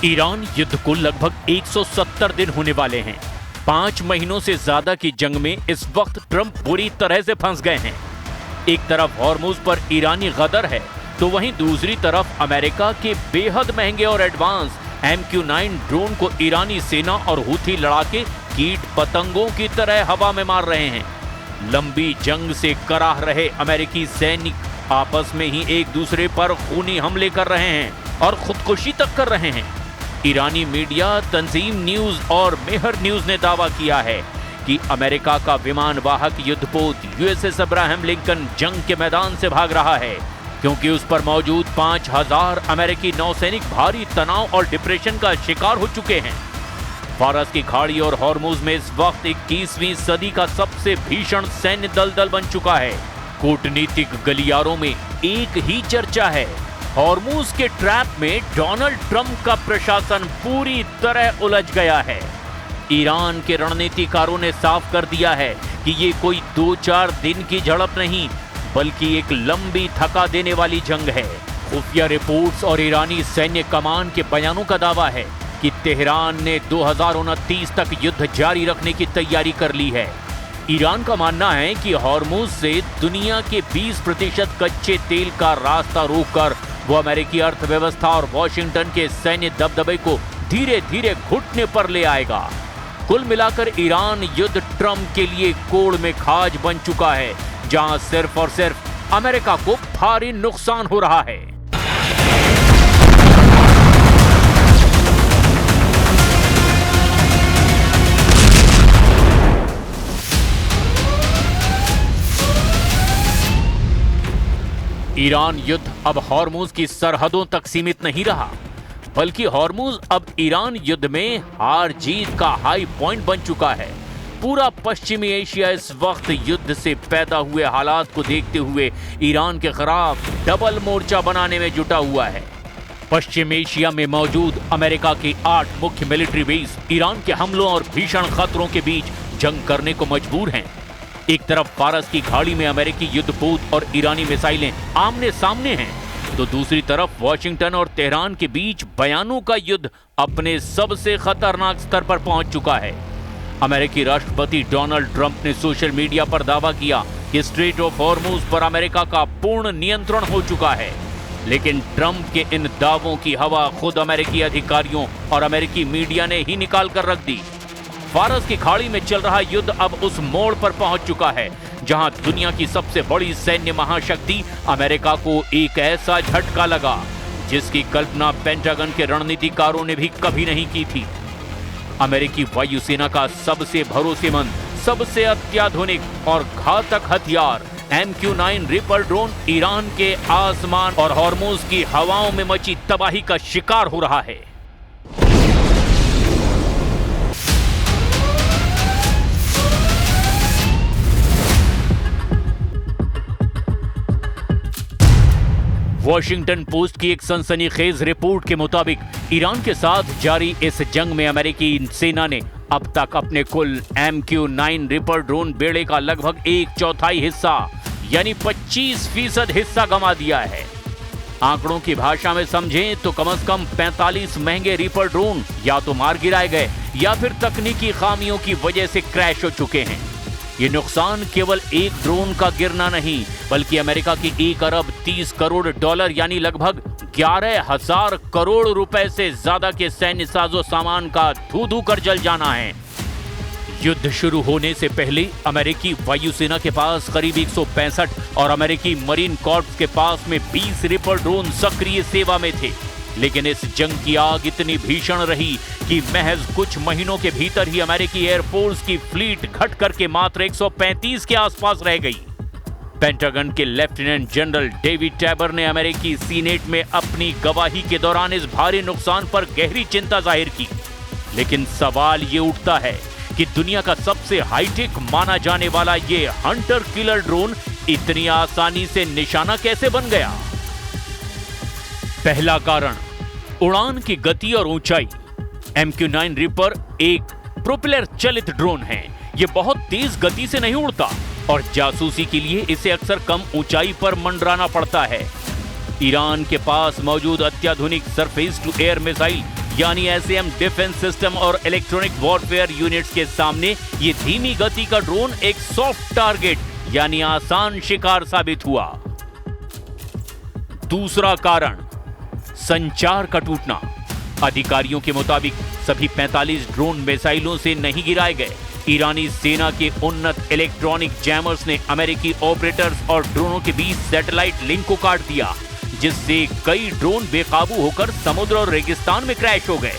Iran युद्ध को लगभग 170 दिन होने वाले हैं। 5 महीनों से ज्यादा की जंग में इस वक्त ट्रंप बुरी तरह से फंस गए हैं। एक तरफ हॉर्मुज पर ईरानी गदर है, तो वहीं दूसरी तरफ अमेरिका के बेहद महंगे और एडवांस MQ-9 ड्रोन को ईरानी सेना और हूथी लड़ाके कीट पतंगों की तरह हवा में मार रहे हैं। लंबी जंग से कराह रहे अमेरिकी सैनिक आपस में ही एक दूसरे पर खूनी हमले कर रहे हैं और खुदकुशी तक कर रहे हैं। ईरानी मीडिया तंजीम न्यूज और मेहर न्यूज ने दावा किया है कि अमेरिका का विमान वाहक युद्धपोत USS अब्राहम लिंकन जंग के मैदान से भाग रहा है, क्योंकि उस पर मौजूद 5000 अमेरिकी नौसैनिक भारी तनाव और डिप्रेशन का शिकार हो चुके हैं। फारस की खाड़ी और हॉर्मुज में इस वक्त 21वीं सदी का सबसे भीषण सैन्य दलदल बन चुका है। कूटनीतिक गलियारों में एक ही चर्चा है, हॉर्मुज के ट्रैप में डोनाल्ड ट्रंप का प्रशासन पूरी तरह उलझ गया है। ईरान के रणनीतिकारों ने साफ कर दिया है कि ये कोई 2-4 दिन की झड़प नहीं, बल्कि एक लंबी थका देने वाली जंग है। खुफिया रिपोर्ट्स और ईरानी सैन्य कमान के बयानों का दावा है कि तेहरान ने 2029 तक युद्ध जारी रखने की तैयारी कर ली है। ईरान का मानना है कि हॉर्मुज से दुनिया के 20% कच्चे तेल का रास्ता रोककर वो अमेरिकी अर्थव्यवस्था और वॉशिंगटन के सैन्य दबदबे को धीरे धीरे घुटने पर ले आएगा। कुल मिलाकर ईरान युद्ध ट्रंप के लिए कोड़ में खाज बन चुका है, जहां सिर्फ और सिर्फ अमेरिका को भारी नुकसान हो रहा है। ईरान युद्ध अब हॉर्मुज की सरहदों तक सीमित नहीं रहा, बल्कि हॉर्मुज अब ईरान युद्ध में हार जीत का हाई पॉइंट बन चुका है। पूरा पश्चिमी एशिया इस वक्त युद्ध से पैदा हुए हालात को देखते हुए ईरान के खिलाफ डबल मोर्चा बनाने में जुटा हुआ है। पश्चिम एशिया में मौजूद अमेरिका की 8 मुख्य मिलिट्री बेस ईरान के हमलों और भीषण खतरों के बीच जंग करने को मजबूर हैं। एक तरफ फारस की खाड़ी में अमेरिकी युद्धपोत और ईरानी मिसाइलें आमने सामने हैं, तो दूसरी तरफ वॉशिंगटन और तेहरान के बीच बयानों का युद्ध अपने सबसे खतरनाक स्तर पर पहुंच चुका है। अमेरिकी राष्ट्रपति डोनाल्ड ट्रंप ने सोशल मीडिया पर दावा किया कि स्ट्रेट ऑफ हॉर्मुज पर अमेरिका का पूर्ण नियंत्रण हो चुका है, लेकिन ट्रंप के इन दावों की हवा खुद अमेरिकी अधिकारियों और अमेरिकी मीडिया ने ही निकाल कर रख दी। फारस की खाड़ी में चल रहा युद्ध अब उस मोड़ पर पहुंच चुका है जहां दुनिया की सबसे बड़ी सैन्य महाशक्ति अमेरिका को एक ऐसा झटका लगा जिसकी कल्पना पेंटागन के रणनीतिकारों ने भी कभी नहीं की थी। अमेरिकी वायुसेना का सबसे भरोसेमंद, सबसे अत्याधुनिक और घातक हथियार MQ-9 रिपर ड्रोन ईरान के आसमान और हॉर्मुज की हवाओं में मची तबाही का शिकार हो रहा है। वॉशिंगटन पोस्ट की एक सनसनीखेज रिपोर्ट के मुताबिक ईरान के साथ जारी इस जंग में अमेरिकी सेना ने अब तक अपने कुल MQ-9 रिपर ड्रोन बेड़े का लगभग 1/4 हिस्सा यानी 25% हिस्सा गंवा दिया है। आंकड़ों की भाषा में समझें तो कम से कम 45 महंगे रिपर ड्रोन या तो मार गिराए गए या फिर तकनीकी खामियों की वजह से क्रैश हो चुके हैं। ये नुकसान केवल एक ड्रोन का गिरना नहीं, बल्कि अमेरिका की 1 अरब 30 करोड़ डॉलर यानी लगभग 11,000 करोड़ रुपए से ज्यादा के सैन्य साजो सामान का धू-धू कर जल जाना है। युद्ध शुरू होने से पहले अमेरिकी वायुसेना के पास करीब 165 और अमेरिकी मरीन कॉर्प्स के पास में 20 रिपर ड्रोन सक्रिय सेवा में थे, लेकिन इस जंग की आग इतनी भीषण रही कि महज कुछ महीनों के भीतर ही अमेरिकी एयरफोर्स की फ्लीट घट करके मात्र 135 के आसपास रह गई। पेंटागन के लेफ्टिनेंट जनरल डेविड टैबर ने अमेरिकी सीनेट में अपनी गवाही के दौरान इस भारी नुकसान पर गहरी चिंता जाहिर की, लेकिन सवाल ये उठता है कि दुनिया का सबसे हाईटेक माना जाने वाला ये हंटर किलर ड्रोन इतनी आसानी से निशाना कैसे बन गया? पहला कारण, उड़ान की गति और ऊंचाई। MQ-9 रिपर एक प्रोपेलर चलित ड्रोन है। ये बहुत तेज गति से नहीं उड़ता और जासूसी के लिए इसे अक्सर कम ऊंचाई पर मंडराना पड़ता है। ईरान के पास मौजूद अत्याधुनिक सरफेस टू एयर मिसाइल यानी एसएएम डिफेंस सिस्टम और इलेक्ट्रॉनिक वॉरफेयर यूनिट्स के सामने ये धीमी गति का ड्रोन एक सॉफ्ट टारगेट यानी आसान शिकार साबित हुआ। दूसरा कारण, संचार का टूटना। अधिकारियों के मुताबिक सभी 45 ड्रोन मिसाइलों से नहीं गिराए गए। ईरानी सेना के उन्नत इलेक्ट्रॉनिक जैमर्स ने अमेरिकी ऑपरेटर्स और ड्रोनों के बीच सैटेलाइट लिंक को काट दिया, जिससे कई ड्रोन बेकाबू होकर समुद्र और रेगिस्तान में क्रैश हो गए।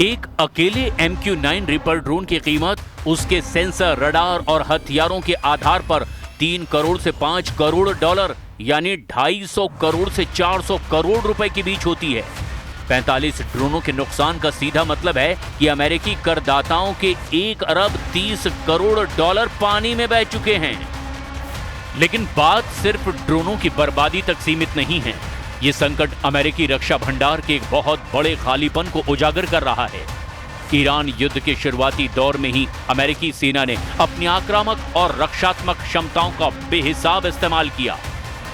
एक अकेले MQ-9 रिपर ड्रोन की कीमत उसके सेंसर, रडार और हथियारों के आधार पर 3 करोड़ से 5 करोड़ डॉलर यानी 250 करोड़ से 400 करोड़ रुपए के बीच होती है। 45 ड्रोनों के नुकसान का सीधा मतलब है कि अमेरिकी करदाताओं के 1 अरब 30 करोड़ डॉलर पानी में बह चुके हैं। लेकिन बात सिर्फ ड्रोनों की बर्बादी तक सीमित नहीं है। ये संकट अमेरिकी रक्षा भंडार के एक बहुत बड़े खालीपन को उजागर कर रहा है। ईरान युद्ध के शुरुआती दौर में ही अमेरिकी सेना ने अपनी आक्रामक और रक्षात्मक क्षमताओं का बेहिसाब इस्तेमाल किया।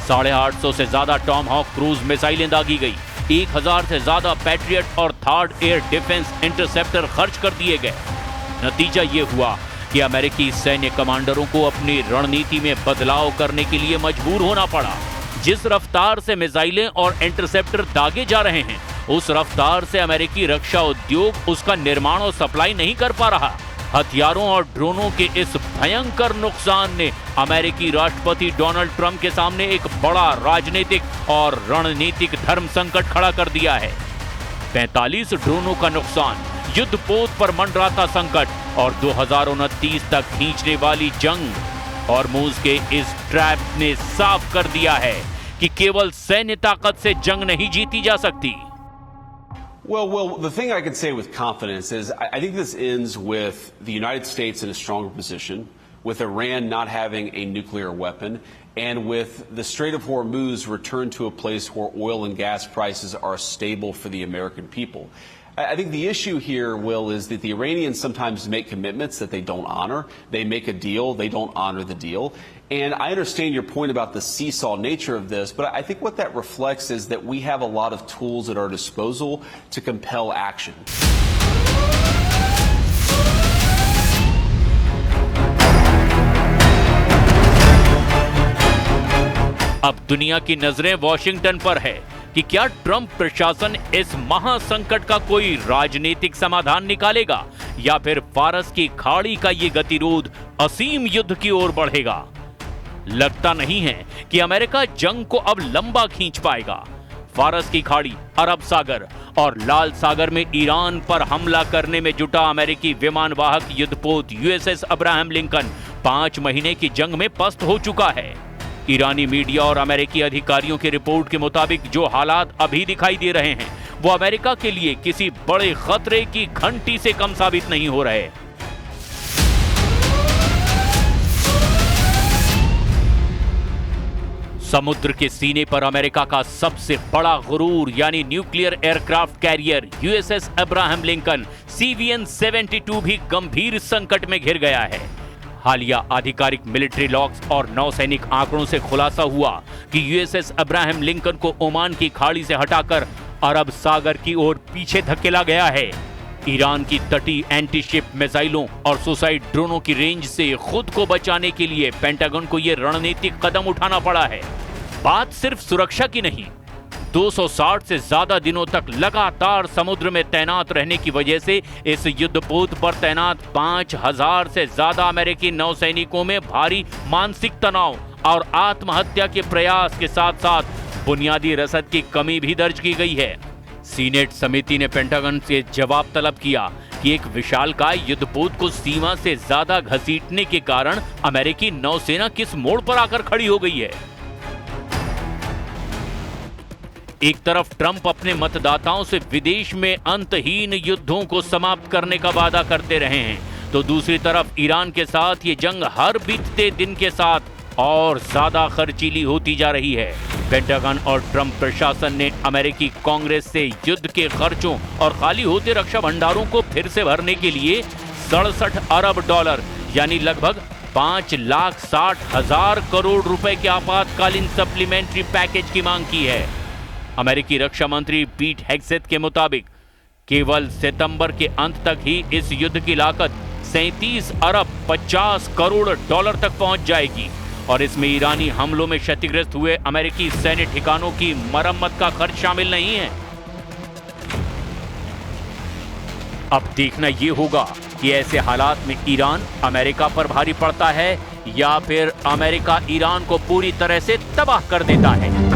850 से ज्यादा टॉमहॉक क्रूज मिसाइलें दागी गई, 1000 से ज्यादा पैट्रियट और थर्ड एयर डिफेंस इंटरसेप्टर खर्च कर दिए गए। नतीजा ये हुआ कि अमेरिकी सैन्य कमांडरों को अपनी रणनीति में बदलाव करने के लिए मजबूर होना पड़ा। जिस रफ्तार से मिसाइलें और इंटरसेप्टर दागे जा रहे हैं, उस रफ्तार से अमेरिकी रक्षा उद्योग उसका निर्माण और सप्लाई नहीं कर पा रहा। हथियारों और ड्रोनों के इस भयंकर नुकसान ने अमेरिकी राष्ट्रपति डोनाल्ड ट्रंप के सामने एक बड़ा राजनीतिक और रणनीतिक धर्म संकट खड़ा कर दिया है। 45 ड्रोनों का नुकसान, युद्धपोत पर मंडराता संकट और 2029 तक खींचने वाली जंग, हॉर्मुज के इस ट्रैप ने साफ कर दिया है कि केवल सैन्य ताकत से जंग नहीं जीती जा सकती। Well, the thing I can say with confidence is I think this ends with the United States in a stronger position, with Iran not having a nuclear weapon, and with the Strait of Hormuz returned to a place where oil and gas prices are stable for the American people. I think the issue here, Will, is that the Iranians sometimes make commitments that they don't honor. They make a deal, they don't honor the deal. And I understand your point about the seesaw nature of this, but I think what that reflects is that we have a lot of tools at our disposal to compel action. अब दुनिया की नजरें Washington पर है कि क्या Trump प्रशासन इस महासंकट का कोई राजनीतिक समाधान निकालेगा या फिर फारस की खाड़ी का ये गतिरोध असीम युद्ध की ओर बढ़ेगा। लगता नहीं है कि अमेरिका जंग को अब लंबा खींच पाएगा। फारस की खाड़ी, अरब सागर और लाल सागर में ईरान पर हमला करने में जुटा अमेरिकी विमानवाहक युद्धपोत यूएसएस अब्राहम लिंकन 5 महीने की जंग में पस्त हो चुका है। ईरानी मीडिया और अमेरिकी अधिकारियों की रिपोर्ट के मुताबिक जो हालात अभी दिखाई दे रहे हैं वो अमेरिका के लिए किसी बड़े खतरे की घंटी से कम साबित नहीं हो रहे। समुद्र के सीने पर अमेरिका का सबसे बड़ा गुरूर यानी nuclear aircraft carrier USS Abraham Lincoln CVN-72 भी गंभीर संकट में घिर गया है। हालिया आधिकारिक मिलिट्री लॉग्स और नौसैनिक आंकड़ों से खुलासा हुआ कि यूएसएस अब्राहम लिंकन को ओमान की खाड़ी से हटाकर अरब सागर की ओर पीछे धकेला गया है। ईरान की तटीय एंटी शिप मिसाइलों और सुसाइड ड्रोनों की रेंज से खुद को बचाने के लिए पेंटागन को यह रणनीतिक कदम उठाना पड़ा है। बात सिर्फ सुरक्षा की नहीं, 260 से ज्यादा दिनों तक लगातार समुद्र में तैनात रहने की वजह से इस युद्धपोत पर तैनात 5000 से ज्यादा अमेरिकी नौसैनिकों में भारी मानसिक तनाव और आत्महत्या के प्रयास के साथ साथ बुनियादी रसद की कमी भी दर्ज की गई है। सीनेट समिति ने पेंटागन से जवाब तलब किया कि एक विशालकाय युद्धपोत को सीमा से ज्यादा घसीटने के कारण अमेरिकी नौसेना किस मोड़ पर आकर खड़ी हो गई है। एक तरफ ट्रंप अपने मतदाताओं से विदेश में अंतहीन युद्धों को समाप्त करने का वादा करते रहे हैं, तो दूसरी तरफ ईरान के साथ ये जंग हर बीतते दिन के साथ और ज्यादा खर्चीली होती जा रही है। पेंटागन और ट्रंप प्रशासन ने अमेरिकी कांग्रेस से युद्ध के खर्चों और खाली होते रक्षा भंडारों को फिर से भरने के लिए 67 अरब डॉलर यानी लगभग 5,60,000 करोड़ रुपए के आपातकालीन सप्लीमेंट्री पैकेज की मांग की है। अमेरिकी रक्षा मंत्री पीट हेग्सेथ के मुताबिक केवल सितंबर के अंत तक ही इस युद्ध की लागत 37 अरब 50 करोड़ डॉलर तक पहुंच जाएगी और इसमें ईरानी हमलों में क्षतिग्रस्त हुए अमेरिकी सैन्य ठिकानों की मरम्मत का खर्च शामिल नहीं है। अब देखना यह होगा कि ऐसे हालात में ईरान अमेरिका पर भारी पड़ता है या फिर अमेरिका ईरान को पूरी तरह से तबाह कर देता है।